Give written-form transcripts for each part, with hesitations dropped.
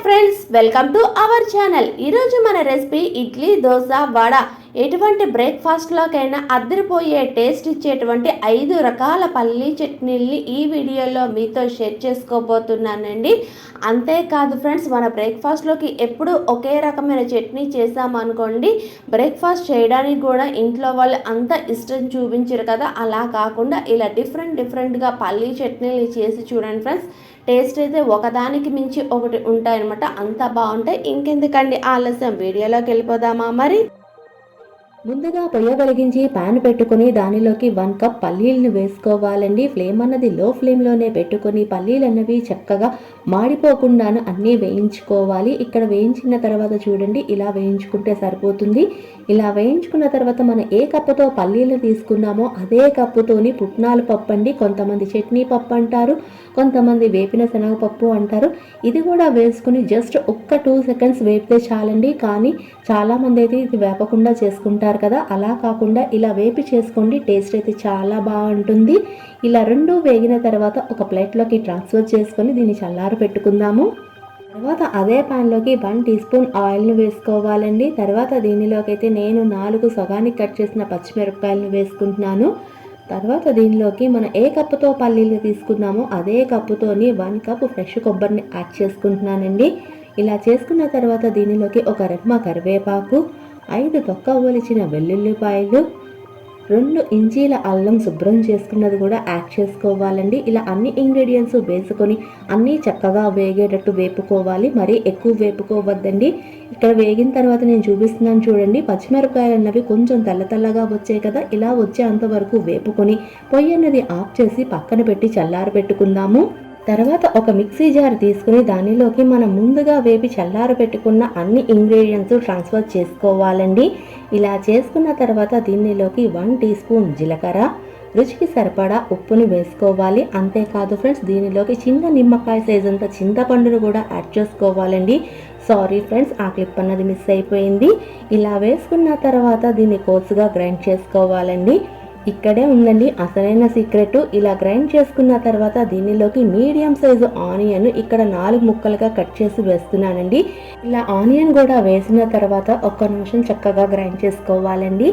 Friends, welcome to our channel. ఈరోజు మన recipe idli, dosa, vada, ఎటువంటి బ్రేక్ఫాస్ట్లోకైనా అద్దరిపోయే టేస్ట్ ఇచ్చేటువంటి 5 రకాల పల్లీ చట్నీల్ని ఈ వీడియోలో మీతో షేర్ చేసుకోబోతున్నానండి. అంతేకాదు ఫ్రెండ్స్, మన బ్రేక్ఫాస్ట్లోకి ఎప్పుడు ఒకే రకమైన చట్నీ చేసామనుకోండి, బ్రేక్ఫాస్ట్ చేయడానికి కూడా ఇంట్లో వాళ్ళు అంత ఇష్టం చూపించరు కదా. అలా కాకుండా ఇలా డిఫరెంట్గా పల్లీ చట్నీలు చేసి చూడండి ఫ్రెండ్స్. టేస్ట్ అయితే ఒకదానికి మించి ఒకటి ఉంటాయన్నమాట. అంత బాగుంటాయి. ఇంకెందుకండి ఆలస్యం, వీడియోలోకి వెళ్ళిపోదామా మరి. ముందుగా పొయ్య వెలిగించి పాన్ పెట్టుకుని దానిలోకి 1 కప్ పల్లీలను వేసుకోవాలండి. ఫ్లేమ్ అన్నది లో ఫ్లేమ్లోనే పెట్టుకొని పల్లీలు అన్నవి చక్కగా మాడిపోకుండాను అన్నీ వేయించుకోవాలి. ఇక్కడ వేయించిన తర్వాత చూడండి, ఇలా వేయించుకుంటే సరిపోతుంది. ఇలా వేయించుకున్న తర్వాత మనం ఏ కప్పుతో పల్లీలు తీసుకున్నామో అదే కప్పుతోని పుట్నాల పప్పు అండి, కొంతమంది చట్నీ పప్పు అంటారు, కొంతమంది వేపిన శనగపప్పు అంటారు. ఇది కూడా వేసుకుని జస్ట్ ఒక్క 2 సెకండ్స్ వేపితే చాలండి. కానీ చాలామంది అయితే ఇది వేపకుండా చేసుకుంటారు కదా, అలా కాకుండా ఇలా వేపి చేసుకోండి. టేస్ట్ అయితే చాలా బాగుంటుంది. ఇలా 2 వేగిన తర్వాత ఒక ప్లేట్లోకి ట్రాన్స్ఫర్ చేసుకొని దీన్ని చల్లారి పెట్టుకుందాము. తర్వాత అదే ప్యాన్లోకి 1 టీ స్పూన్ ఆయిల్ని వేసుకోవాలండి. తర్వాత దీనిలోకి అయితే నేను 4 సగానికి కట్ చేసిన పచ్చిమిరపకాయలను వేసుకుంటున్నాను. తర్వాత దీనిలోకి మనం ఏ కప్పుతో పల్లీలు తీసుకున్నామో అదే కప్పుతోని 1 కప్ ఫ్రెష్ కొబ్బరిని యాడ్ చేసుకుంటున్నానండి. ఇలా చేసుకున్న తర్వాత దీనిలోకి ఒక రెమ్మ కరివేపాకు, 5 తొక్క ఒలిచిన వెల్లుల్లిపాయలు, 2 ఇంచీల అల్లం శుభ్రం చేసుకున్నది కూడా యాడ్ చేసుకోవాలండి. ఇలా అన్ని ఇంగ్రీడియంట్స్ వేసుకొని అన్నీ చక్కగా వేగేటట్టు వేపుకోవాలి. మరీ ఎక్కువ వేపుకోవద్దండి. ఇక్కడ వేగిన తర్వాత నేను చూపిస్తున్నాను చూడండి, పచ్చిమిరపకాయలు అన్నవి కొంచెం తెల్లగా వచ్చాయి కదా, ఇలా వచ్చే అంతవరకు వేపుకొని పొయ్యి అన్నది ఆఫ్ చేసి పక్కన పెట్టి చల్లారి పెట్టుకుందాము. తర్వాత ఒక మిక్సీ జార్ తీసుకుని దానిలోకి మనం ముందుగా వేపి చల్లారి పెట్టుకున్న అన్ని ఇంగ్రీడియంట్స్ ట్రాన్స్ఫర్ చేసుకోవాలండి. ఇలా చేసుకున్న తర్వాత దీనిలోకి 1 టీ స్పూన్ జీలకర్ర, రుచికి సరిపడా ఉప్పుని వేసుకోవాలి. అంతేకాదు ఫ్రెండ్స్, దీనిలోకి చిన్న నిమ్మకాయ సైజ్ అంత చింతపండును కూడా యాడ్ చేసుకోవాలండి. సారీ ఫ్రెండ్స్, ఆ క్లిప్ అన్నది మిస్ అయిపోయింది. ఇలా వేసుకున్న తర్వాత దీన్ని కోర్సుగా గ్రైండ్ చేసుకోవాలండి. ఇక్కడే ఉందండి అసలైన సీక్రెట్. ఇలా గ్రైండ్ చేసుకున్న తర్వాత దీనిలోకి మీడియం సైజు ఆనియన్ ఇక్కడ 4 ముక్కలుగా కట్ చేసి వేస్తున్నానండి. ఇలా ఆనియన్ కూడా వేసిన తర్వాత ఒక్క నిమిషం చక్కగా గ్రైండ్ చేసుకోవాలండి.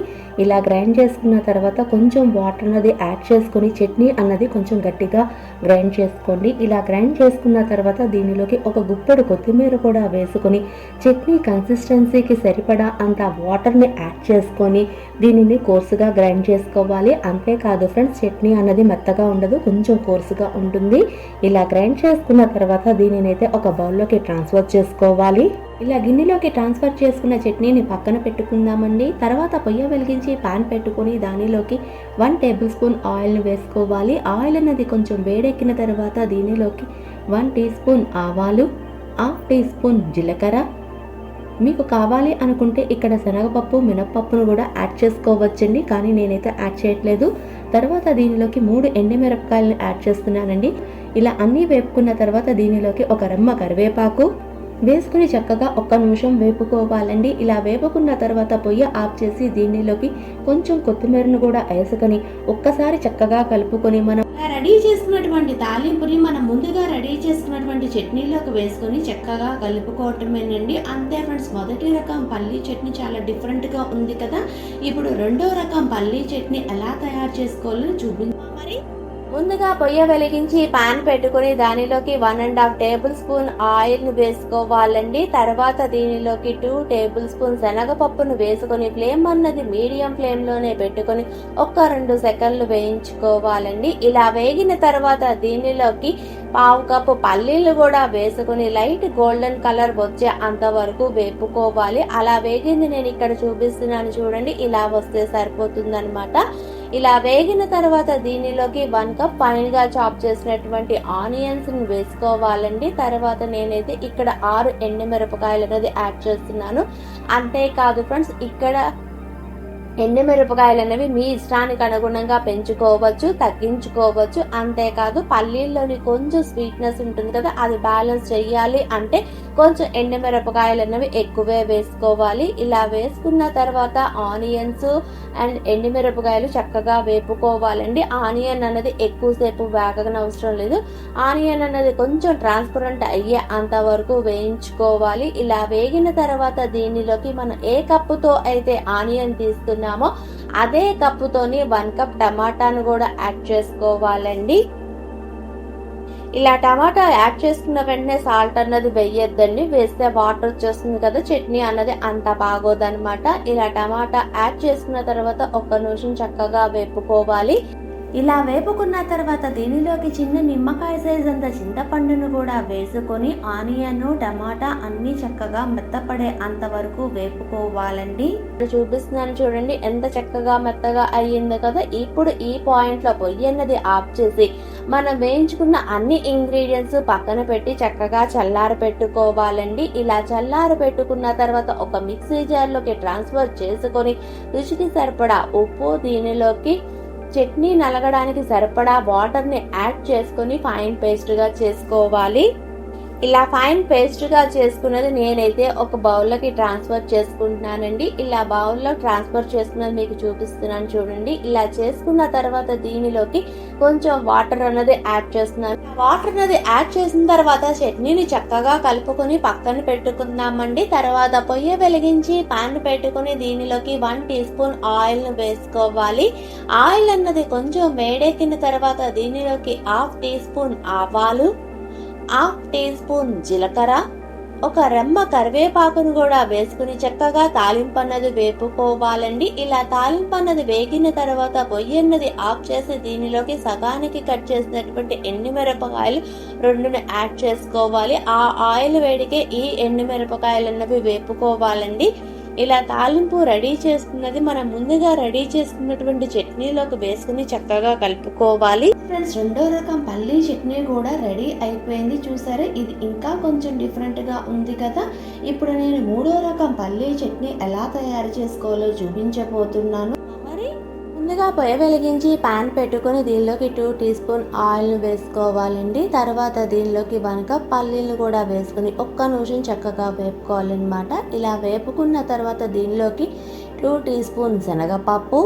ఇలా గ్రైండ్ చేసుకున్న తర్వాత కొంచెం వాటర్ అన్నది యాడ్ చేసుకొని చట్నీ అన్నది కొంచెం గట్టిగా గ్రైండ్ చేసుకోండి. ఇలా గ్రైండ్ చేసుకున్న తర్వాత దీనిలోకి ఒక గుప్పెడు కొత్తిమీర కూడా వేసుకొని చట్నీ కన్సిస్టెన్సీకి సరిపడా అంత వాటర్ని యాడ్ చేసుకొని దీనిని కోర్సుగా గ్రైండ్ చేసుకోవాలి. అంతేకాదు ఫ్రెండ్స్, చట్నీ అన్నది మెత్తగా ఉండదు, కొంచెం కోర్సుగా ఉంటుంది. ఇలా గ్రైండ్ చేసుకున్న తర్వాత దీనిని అయితే ఒక బౌల్లోకి ట్రాన్స్ఫర్ చేసుకోవాలి. ఇలా గిన్నెలోకి ట్రాన్స్ఫర్ చేసుకున్న చట్నీని పక్కన పెట్టుకుందామండి. తర్వాత పొయ్య వెలిగించి పాన్ పెట్టుకొని దానిలోకి 1 టేబుల్ స్పూన్ ఆయిల్ని వేసుకోవాలి. ఆయిల్ అన్నది కొంచెం వేడెక్కిన తర్వాత దీనిలోకి 1 టీ స్పూన్ ఆవాలు, 1/2 టీ స్పూన్ జీలకర్ర, మీకు కావాలి అనుకుంటే ఇక్కడ శనగపప్పు, మినప్పప్పును కూడా యాడ్ చేసుకోవచ్చండి, కానీ నేనైతే యాడ్ చేయట్లేదు. తర్వాత దీనిలోకి 3 ఎండుమిరపకాయలను యాడ్ చేస్తున్నానండి. ఇలా అన్నీ వేపుకున్న తర్వాత దీనిలోకి ఒక రెమ్మ కరివేపాకు వేసుకుని చక్కగా ఒక్క నిమిషం వేపుకోవాలండి. ఇలా వేపుకున్న తర్వాత పొయ్యి ఆఫ్ చేసి దీనిలోకి కొంచెం కొత్తిమీరను కూడా వేసుకొని ఒక్కసారి చక్కగా కలుపుకొని మనం రెడీ చేసుకున్నటువంటి తాలింపుని మనం ముందుగా రెడీ చేసుకున్నటువంటి చట్నీలోకి వేసుకొని చక్కగా కలుపుకోవటమేనండి. అంతే ఫ్రెండ్స్, మొదటి రకం పల్లీ చట్నీ చాలా డిఫరెంట్గా ఉంది కదా. ఇప్పుడు 2వ రకం పల్లీ చట్నీ ఎలా తయారు చేసుకోవాలో చూపించాం మరి. ముందుగా పొయ్య వెలిగించి పాన్ పెట్టుకుని దానిలోకి 1.5 టేబుల్ స్పూన్ ఆయిల్ని వేసుకోవాలండి. తర్వాత దీనిలోకి 2 టేబుల్ స్పూన్ శనగపప్పును వేసుకొని ఫ్లేమ్ అన్నది మీడియం ఫ్లేమ్లోనే పెట్టుకొని ఒక్క 2 సెకండ్లు వేయించుకోవాలండి. ఇలా వేగిన తర్వాత దీనిలోకి 1/2 కప్పు పల్లీలు కూడా వేసుకుని లైట్ గోల్డెన్ కలర్ వచ్చే అంతవరకు వేపుకోవాలి. అలా వేగింది నేను ఇక్కడ చూపిస్తున్నాను చూడండి, ఇలా వస్తే సరిపోతుందన్నమాట. ఇలా వేగిన తర్వాత దీనిలోకి 1 కప్ ఫైన్గా చాప్ చేసినటువంటి ఆనియన్స్ ని వేసుకోవాలండి. తర్వాత నేనైతే ఇక్కడ 6 ఎండుమిరపకాయలు అనేది యాడ్ చేస్తున్నాను. అంతేకాదు ఫ్రెండ్స్, ఇక్కడ ఎండుమిరపకాయలు అనేవి మీ ఇష్టానికి అనుగుణంగా పెంచుకోవచ్చు, తగ్గించుకోవచ్చు. అంతేకాదు పల్లీల్లోని కొంచెం స్వీట్నెస్ ఉంటుంది కదా, అది బ్యాలెన్స్ చేయాలి అంటే కొంచెం ఎండుమిరపకాయలు అన్నవి ఎక్కువే వేసుకోవాలి. ఇలా వేసుకున్న తర్వాత ఆనియన్స్ అండ్ ఎండుమిరపకాయలు చక్కగా వేపుకోవాలండి. ఆనియన్ అన్నది ఎక్కువసేపు వేగనవసరం లేదు. ఆనియన్ అన్నది కొంచెం ట్రాన్స్పరెంట్ అయ్యే అంతవరకు వేయించుకోవాలి. ఇలా వేగిన తర్వాత దీనిలోకి మనం ఏ కప్పుతో అయితే ఆనియన్ తీసుకున్నామో అదే కప్పుతోని 1 కప్ టమాటాను కూడా యాడ్ చేసుకోవాలండి. ఇలా టమాటా యాడ్ చేసుకున్న వెంటనే సాల్ట్ అన్నది వేయొద్దండి. వేస్తే వాటర్ వచ్చేస్తుంది కదా, చట్నీ అన్నది అంత బాగోదన్నమాట. ఇలా టమాటా యాడ్ చేసుకున్న తర్వాత 1 నిమిషం చక్కగా వేపుకోవాలి. ఇలా వేపుకున్న తర్వాత దీనిలోకి చిన్న నిమ్మకాయ సైజ్ అంత చింతపండును కూడా వేసుకొని ఆనియన్ టమాటా అన్ని చక్కగా మెత్తపడే అంతవరకు వేపుకోవాలండి. చూపిస్తున్నాను చూడండి ఎంత చక్కగా మెత్తగా అయ్యిందో కదా. ఇప్పుడు ఈ పాయింట్ లో పొయ్యి అన్నది ఆఫ్ చేసి మనం వేయించుకున్న అన్ని ఇంగ్రీడియంట్స్ పక్కన పెట్టి చక్కగా చల్లారి పెట్టుకోవాలండి. ఇలా చల్లారి పెట్టుకున్న తర్వాత ఒక మిక్సీ జార్లోకి ట్రాన్స్ఫర్ చేసుకొని రుచికి సరిపడా ఉప్పు, దీనిలోకి చట్నీ నలగడానికి సరిపడా వాటర్ని యాడ్ చేసుకొని ఫైన్ పేస్ట్గా చేసుకోవాలి. ఇలా ఫైన్ పేస్ట్గా చేసుకున్నది నేనైతే ఒక బౌల్లోకి ట్రాన్స్ఫర్ చేసుకుంటున్నానండి. ఇలా బౌల్లో ట్రాన్స్ఫర్ చేసుకున్నది మీకు చూపిస్తున్నాను చూడండి. ఇలా చేసుకున్న తర్వాత దీనిలోకి కొంచెం వాటర్ అన్నది యాడ్ చేస్తున్నాను. వాటర్ అన్నది యాడ్ చేసిన తర్వాత చట్నీని చక్కగా కలుపుకొని పక్కన పెట్టుకుందామండి. తర్వాత పొయ్యి వెలిగించి పాన్ పెట్టుకుని దీనిలోకి 1 టీ స్పూన్ ఆయిల్ను వేసుకోవాలి. ఆయిల్ అన్నది కొంచెం వేడెక్కిన తర్వాత దీనిలోకి 1/2 టీ స్పూన్ ఆవాలు, 1/2 టీ స్పూన్ జీలకర్ర, ఒక రెమ్మ కరివేపాకును కూడా వేసుకుని చక్కగా తాలింపు అన్నది వేపుకోవాలండి. ఇలా తాలింపు అన్నది వేగిన తర్వాత పొయ్యి అన్నది ఆఫ్ చేసి దీనిలోకి సగానికి కట్ చేసినటువంటి ఎండుమిరపకాయలు 2ని యాడ్ చేసుకోవాలి. ఆ ఆయిల్ వేడికే ఈ ఎండుమిరపకాయలు అన్నవి వేపుకోవాలండి. ఇలా తాలింపు రెడీ చేసుకున్నది మనం ముందుగా రెడీ చేసుకున్నటువంటి చట్నీలోకి వేసుకుని చక్కగా కలుపుకోవాలి. ఫ్రెండ్స్, 2వ రకం పల్లీ చట్నీ కూడా రెడీ అయిపోయింది. చూసారా, ఇది ఇంకా కొంచెం డిఫరెంట్ గా ఉంది కదా. ఇప్పుడు నేను 3వ రకం పల్లీ చట్నీ ఎలా తయారు చేసుకోవాలో చూపించబోతున్నాను. మరి ముందుగా పొయ్యి వెలిగించి పాన్ పెట్టుకొని దీనిలోకి 2 టీ స్పూన్ ఆయిల్ను వేసుకోవాలండి. తర్వాత దీనిలోకి 1 కప్ పల్లీలను కూడా వేసుకుని 1 నిమిషం చక్కగా వేపుకోవాలన్నమాట. ఇలా వేపుకున్న తర్వాత దీనిలోకి 2 టీ స్పూన్ శనగపప్పు,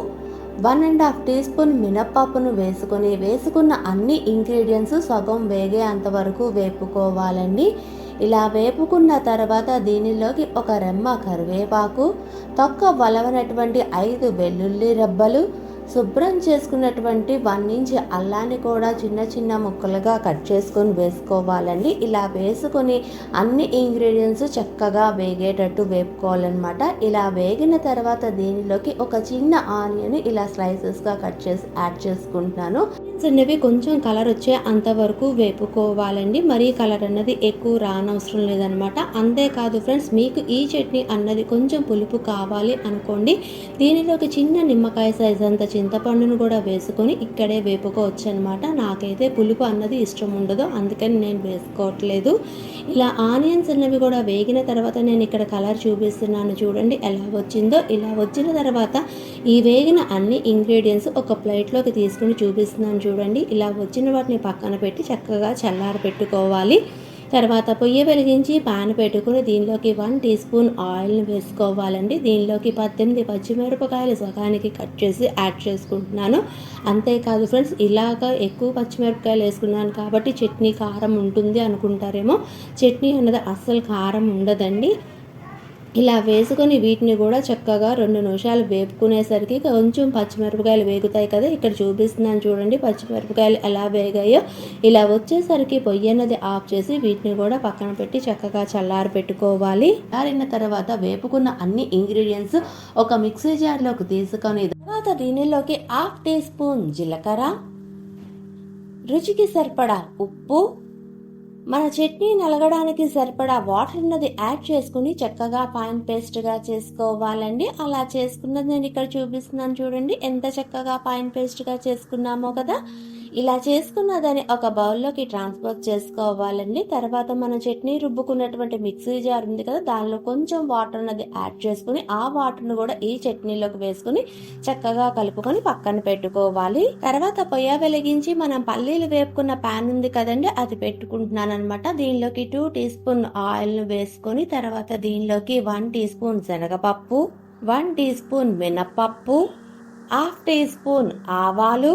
1.5 టీ స్పూన్ మినప్పప్పును వేసుకున్న అన్ని ఇంగ్రీడియంట్స్ సగం వేగే అంతవరకు వేపుకోవాలండి. ఇలా వేపుకున్న తర్వాత దీనిలోకి ఒక రెమ్మ కరివేపాకు, తొక్క వలవనటువంటి 5 వెల్లుల్లి రెబ్బలు, శుభ్రం చేసుకున్నటువంటి 1 ఇంచ్ అల్లాన్ని కూడా చిన్న చిన్న ముక్కలుగా కట్ చేసుకొని వేసుకోవాలండి. ఇలా వేసుకొని అన్ని ఇంగ్రీడియంట్స్ చక్కగా వేగేటట్టు వేపుకోవాలన్నమాట. ఇలా వేగిన తర్వాత దీనిలోకి ఒక చిన్న ఆనియన్ ఇలా స్లైసెస్గా కట్ చేసి యాడ్ చేసుకుంటున్నాను. చిన్నవి కొంచెం కలర్ వచ్చే అంతవరకు వేపుకోవాలండి. మరీ కలర్ అన్నది ఎక్కువ రానవసరం లేదనమాట. అంతేకాదు ఫ్రెండ్స్, మీకు ఈ చట్నీ అన్నది కొంచెం పులుపు కావాలి అనుకోండి, దీనిలోకి చిన్న నిమ్మకాయ సైజ్ అంత చింతపండును కూడా వేసుకొని ఇక్కడే వేపుకోవచ్చు అనమాట. నాకైతే పులుపు అన్నది ఇష్టం ఉండదు, అందుకని నేను వేసుకోవట్లేదు. ఇలా ఆనియన్స్ అన్నవి కూడా వేగిన తర్వాత నేను ఇక్కడ కలర్ చూపిస్తున్నాను చూడండి ఎలా వచ్చిందో. ఇలా వచ్చిన తర్వాత ఈ వేగిన అన్ని ఇంగ్రీడియంట్స్ ఒక ప్లేట్లోకి తీసుకుని చూపిస్తున్నాను చూడండి. ఇలా వచ్చిన వాటిని పక్కన పెట్టి చక్కగా చల్లారి పెట్టుకోవాలి. తర్వాత పొయ్యి వెలిగించి పాన్ పెట్టుకుని దీనిలోకి 1 టీ స్పూన్ ఆయిల్ని వేసుకోవాలండి. దీనిలోకి 18 పచ్చిమిరపకాయలు సగానికి కట్ చేసి యాడ్ చేసుకుంటున్నాను. అంతేకాదు ఫ్రెండ్స్, ఇలాగ ఎక్కువ పచ్చిమిరపకాయలు వేసుకున్నాను కాబట్టి చట్నీ కారం ఉంటుంది అనుకుంటారేమో. చట్నీ అన్నది అస్సలు కారం ఉండదండి. ఇలా వేసుకొని వీటిని కూడా చక్కగా 2 నిమిషాలు వేపుకునేసరికి కొంచెం పచ్చిమిరపకాయలు వేగుతాయి కదా. ఇక్కడ చూపిస్తున్నాను చూడండి పచ్చిమిరపకాయలు ఎలా వేగాయో. ఇలా వచ్చేసరికి పొయ్యి అన్నది ఆఫ్ చేసి వీటిని కూడా పక్కన పెట్టి చక్కగా చల్లారి పెట్టుకోవాలి. చల్లారిన తర్వాత వేపుకున్న అన్ని ఇంగ్రీడియంట్స్ ఒక మిక్సీ జార్లోకి తీసుకొని తర్వాత దీనిలోకి 1/2 టీ స్పూన్ జీలకర్ర, రుచికి సరిపడా ఉప్పు, మన చట్నీ నలగడానికి సరిపడా వాటర్ అన్నది యాడ్ చేసుకుని చక్కగా ఫైన్ పేస్ట్గా చేసుకోవాలండి. అలా చేసుకున్నది నేను ఇక్కడ చూపిస్తున్నాను చూడండి ఎంత చక్కగా ఫైన్ పేస్ట్గా చేసుకున్నామో కదా. ఇలా చేసుకున్న దాన్ని ఒక బౌల్లోకి ట్రాన్స్ఫర్ చేసుకోవాలండి. తర్వాత మనం చట్నీ రుబ్బుకున్నటువంటి మిక్సీ జార్ ఉంది కదా, దానిలో కొంచెం వాటర్ అనేది యాడ్ చేసుకుని ఆ వాటర్ను కూడా ఈ చట్నీలోకి వేసుకుని చక్కగా కలుపుకొని పక్కన పెట్టుకోవాలి. తర్వాత పొయ్య వెలిగించి మనం పల్లీలు వేపుకున్న ప్యాన్ ఉంది కదండి, అది పెట్టుకుంటున్నాను అనమాట. దీనిలోకి 2 టీ స్పూన్ ఆయిల్ ను వేసుకొని తర్వాత దీనిలోకి 1 టీ స్పూన్ శనగపప్పు, 1 టీ స్పూన్ మినప్పప్పు, హాఫ్ టీ స్పూన్ ఆవాలు,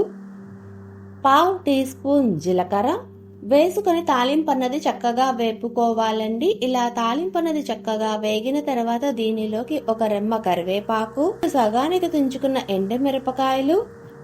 పావు టీ స్పూన్ జీలకర్ర వేసుకొని తాలింపు అన్నది చక్కగా వేపుకోవాలండి. ఇలా తాలింపు అన్నది చక్కగా వేగిన తర్వాత దీనిలోకి ఒక రెమ్మ కరివేపాకు, సగానికి తుంచుకున్న ఎండుమిరపకాయలు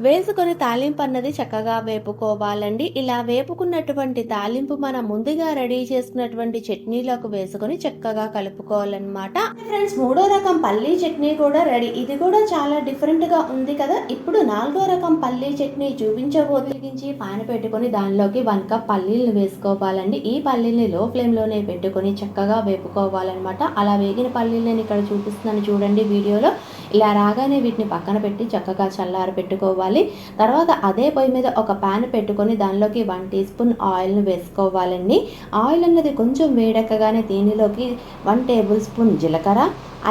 వేసుకొని తాలింపు అన్నది చక్కగా వేపుకోవాలండి. ఇలా వేపుకున్నటువంటి తాలింపు మనం ముందుగా రెడీ చేసుకున్నటువంటి చట్నీలోకి వేసుకొని చక్కగా కలుపుకోవాలన్నమాట. ఫ్రెండ్స్, 3వ రకం పల్లీ చట్నీ కూడా రెడీ. ఇది కూడా చాలా డిఫరెంట్ గా ఉంది కదా. ఇప్పుడు 4వ రకం పల్లీ చట్నీ చూపించబోతికించి పాన్ పెట్టుకొని దానిలోకి 1 కప్ పల్లీలను వేసుకోవాలండి. ఈ పల్లీని లో ఫ్లేమ్ లోనే పెట్టుకొని చక్కగా వేపుకోవాలన్నమాట. అలా వేగిన పల్లీలను ఇక్కడ చూపిస్తున్నాను చూడండి వీడియోలో. ఇలా రాగానే వీటిని పక్కన పెట్టి చక్కగా చల్లారి పెట్టుకోవాలి. తర్వాత అదే పొయ్యి మీద ఒక ప్యాన్ పెట్టుకొని దానిలోకి 1 టీ స్పూన్ ఆయిల్ను వేసుకోవాలండి. ఆయిల్ అన్నది కొంచెం వేడెక్కగానే దీనిలోకి 1 టేబుల్ స్పూన్ జీలకర్ర,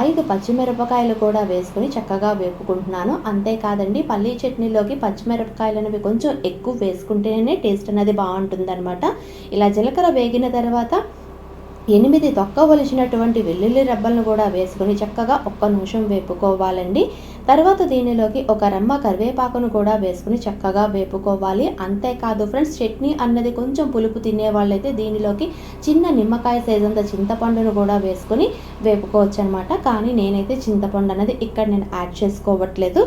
5 పచ్చిమిరపకాయలు కూడా వేసుకొని చక్కగా వేపుకుంటున్నాను. అంతేకాదండి, పల్లీ చట్నీలోకి పచ్చిమిరపకాయలు అనేవి కొంచెం ఎక్కువ వేసుకుంటేనే టేస్ట్ అనేది బాగుంటుందన్నమాట. ఇలా జీలకర్ర వేగిన తర్వాత 8 తొక్క ఒలిచినటువంటి వెల్లుల్లి రెబ్బలను కూడా వేసుకొని చక్కగా 1 నిమిషం వేపుకోవాలండి. తర్వాత దీనిలోకి ఒక రెమ్మ కరివేపాకును కూడా వేసుకుని చక్కగా వేపుకోవాలి. అంతేకాదు ఫ్రెండ్స్, చట్నీ అన్నది కొంచెం పులుపు తినే వాళ్ళైతే దీనిలోకి చిన్న నిమ్మకాయ సైజంత చింతపండును కూడా వేసుకొని వేపుకోవచ్చు అనమాట. కానీ నేనైతే చింతపండు అనేది ఇక్కడ నేను యాడ్ చేసుకోవట్లేదు.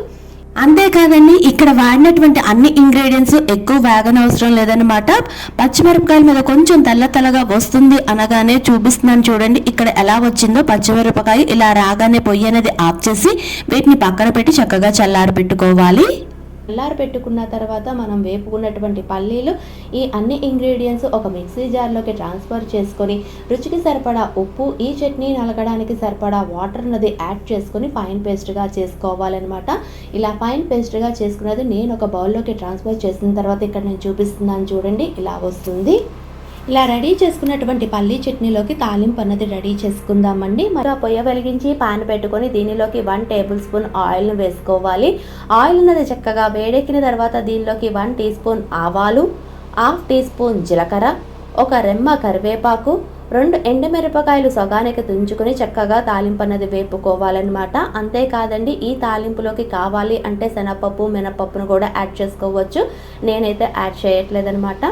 అంతేకాదండి, ఇక్కడ వాడినటువంటి అన్ని ఇంగ్రీడియంట్స్ ఎక్కువ వేగనవసరం లేదనమాట. పచ్చిమిరపకాయల మీద కొంచెం తెల్లగా వస్తుంది అనగానే చూపిస్తున్నాను చూడండి ఇక్కడ ఎలా వచ్చిందో. పచ్చిమిరపకాయ ఇలా రాగానే పొయ్యి అనేది ఆఫ్ చేసి వీటిని పక్కన పెట్టి చక్కగా చల్లారి పెట్టుకోవాలి. చల్లారి పెట్టుకున్న తర్వాత మనం వేపుకున్నటువంటి పల్లీలు, ఈ అన్ని ఇంగ్రీడియంట్స్ ఒక మిక్సీ జార్లోకి ట్రాన్స్ఫర్ చేసుకొని రుచికి సరిపడా ఉప్పు, ఈ చట్నీ నలగడానికి సరిపడా వాటర్ అన్నది యాడ్ చేసుకొని ఫైన్ పేస్ట్గా చేసుకోవాలన్నమాట. ఇలా ఫైన్ పేస్ట్గా చేసుకున్నది నేను ఒక బౌల్లోకి ట్రాన్స్ఫర్ చేసిన తర్వాత ఇక్కడ నేను చూపిస్తున్నాను చూడండి, ఇలా వస్తుంది. ఇలా రెడీ చేసుకున్నటువంటి పల్లీ చట్నీలోకి తాలింపు అన్నది రెడీ చేసుకుందామండి. మరి పొయ్య వెలిగించి పాన్ పెట్టుకొని దీనిలోకి 1 టేబుల్ స్పూన్ ఆయిల్ను వేసుకోవాలి. ఆయిల్ అన్నది చక్కగా వేడెక్కిన తర్వాత దీనిలోకి 1 టీ స్పూన్ ఆవాలు, హాఫ్ టీ స్పూన్ జీలకర్ర, ఒక రెమ్మ కరివేపాకు, 2 ఎండుమిరపకాయలు సగానికి తుంచుకొని చక్కగా తాలింపు అన్నది వేపుకోవాలన్నమాట. అంతేకాదండి, ఈ తాలింపులోకి కావాలి అంటే శనగపప్పు, మినపప్పును కూడా యాడ్ చేసుకోవచ్చు. నేనైతే యాడ్ చేయట్లేదన్నమాట.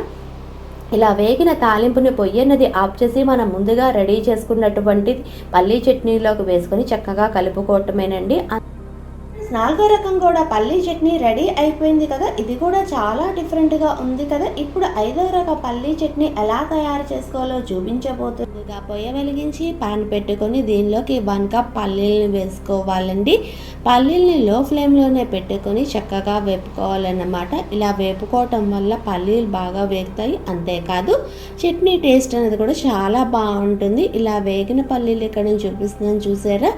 ఇలా వేగిన తాలింపుని పొయ్యన్నది ఆఫ్ చేసి మనం ముందుగా రెడీ చేసుకున్నటువంటి పల్లీ చట్నీలోకి వేసుకొని చక్కగా కలుపుకోవటమేనండి. 4వ రకం కూడా పల్లీ చట్నీ రెడీ అయిపోయింది కదా. ఇది కూడా చాలా డిఫరెంట్గా ఉంది కదా. ఇప్పుడు 5వ రకం పల్లీ చట్నీ ఎలా తయారు చేసుకోవాలో చూపించబోతుంది. పొయ్య వెలిగించి పాన్ పెట్టుకొని దీనిలోకి 1 కప్ పల్లీలను వేసుకోవాలండి. పల్లీల్ని లో ఫ్లేమ్లోనే పెట్టుకొని చక్కగా వేపుకోవాలన్నమాట. ఇలా వేపుకోవటం వల్ల పల్లీలు బాగా వేగుతాయి. అంతేకాదు చట్నీ టేస్ట్ అనేది కూడా చాలా బాగుంటుంది. ఇలా వేగిన పల్లీలు ఇక్కడ నేను చూపిస్తున్నాను చూసారా.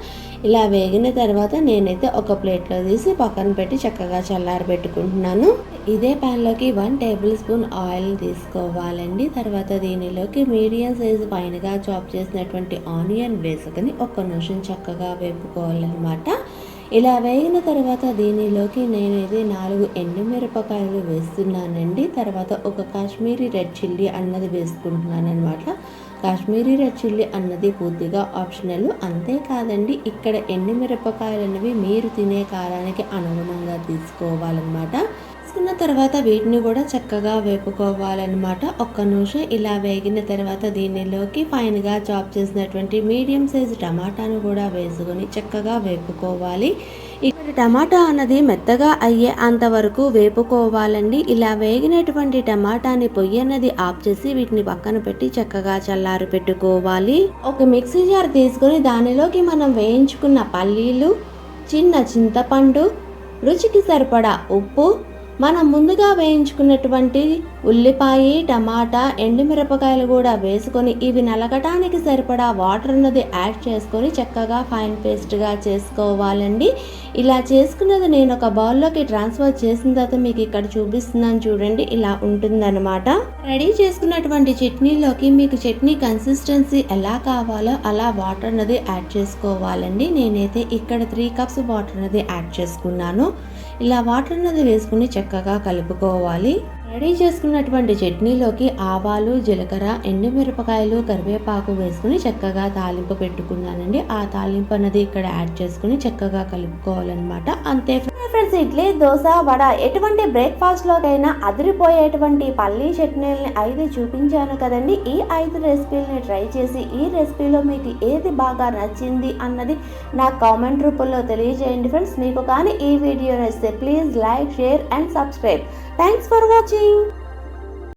ఇలా వేగిన తర్వాత నేనైతే ఒక ప్లేట్లో తీసి పక్కన పెట్టి చక్కగా చల్లారి పెట్టుకుంటున్నాను. ఇదే ప్యాన్లోకి 1 టేబుల్ స్పూన్ ఆయిల్ తీసుకోవాలండి. తర్వాత దీనిలోకి మీడియం సైజు పైనగా చాప్ చేసినటువంటి ఆనియన్ వేసుకొని 1 నిమిషం చక్కగా వేపుకోవాలన్నమాట. ఇలా వేగిన తర్వాత దీనిలోకి నేనైతే 4 ఎండుమిరపకాయలు వేస్తున్నానండి. తర్వాత ఒక కాశ్మీరీ రెడ్ చిల్లీ అన్నది వేసుకుంటున్నాను అనమాట. కాశ్మీరీ రెడ్ చిల్లీ అన్నది పూర్తిగా ఆప్షనల్. అంతేకాదండి, ఇక్కడ ఎండుమిరపకాయలు అనేవి మీరు తినే కారానికి అనుగుణంగా తీసుకోవాలన్నమాట. తీసుకున్న తర్వాత వీటిని కూడా చక్కగా వేపుకోవాలన్నమాట. 1 నిమిషం ఇలా వేగిన తర్వాత దీనిలోకి ఫైన్గా చాప్ చేసినటువంటి మీడియం సైజు టమాటాను కూడా వేసుకొని చక్కగా వేపుకోవాలి. ఇక్కడ టమాటా అన్నది మెత్తగా అయ్యే అంతవరకు వేపుకోవాలండి. ఇలా వేగినటువంటి టమాటాని పొయ్యి అన్నది ఆఫ్ చేసి వీటిని పక్కన పెట్టి చక్కగా చల్లారి పెట్టుకోవాలి. ఒక మిక్సీ జార్ తీసుకొని దానిలోకి మనం వేయించుకున్న పల్లీలు, చిన్న చింతపండు, రుచికి సరిపడా ఉప్పు, మనం ముందుగా వేయించుకున్నటువంటి ఉల్లిపాయ, టమాటా, ఎండుమిరపకాయలు కూడా వేసుకొని ఇవి నలగటానికి సరిపడా వాటర్ అన్నది యాడ్ చేసుకొని చక్కగా ఫైన్ పేస్ట్గా చేసుకోవాలండి. ఇలా చేసుకున్నది నేను ఒక బౌల్లోకి ట్రాన్స్ఫర్ చేసిన తర్వాత మీకు ఇక్కడ చూపిస్తున్నాను చూడండి, ఇలా ఉంటుందన్నమాట. రెడీ చేసుకున్నటువంటి చట్నీలోకి మీకు చట్నీ కన్సిస్టెన్సీ ఎలా కావాలో అలా వాటర్ అన్నది యాడ్ చేసుకోవాలండి. నేనైతే ఇక్కడ 3 కప్స్ వాటర్ అన్నది యాడ్ చేసుకున్నాను. ఇలా వాటర్ అన్నది వేసుకుని చక్కగా కలుపుకోవాలి. రెడీ చేసుకున్నటువంటి చట్నీలోకి ఆవాలు, జీలకర్ర, ఎండుమిరపకాయలు, కరివేపాకు వేసుకుని చక్కగా తాలింపు పెట్టుకున్నానండి. ఆ తాలింపు అన్నది ఇక్కడ యాడ్ చేసుకుని చక్కగా కలుపుకోవాలన్నమాట. అంతే ఫ్రెండ్స్, ఇడ్లీ, దోశ, వడ ఎటువంటి బ్రేక్ఫాస్ట్లోకైనా అదిరిపోయేటువంటి పల్లీ చట్నీలని 5 చూపించాను కదండి. ఈ 5 రెసిపీలని ట్రై చేసి ఈ రెసిపీలో మీకు ఏది బాగా నచ్చింది అన్నది నాకు కామెంట్ రూపంలో తెలియజేయండి ఫ్రెండ్స్. మీకు కానీ ఈ వీడియో నచ్చితే please like, share and subscribe. Thanks for watching.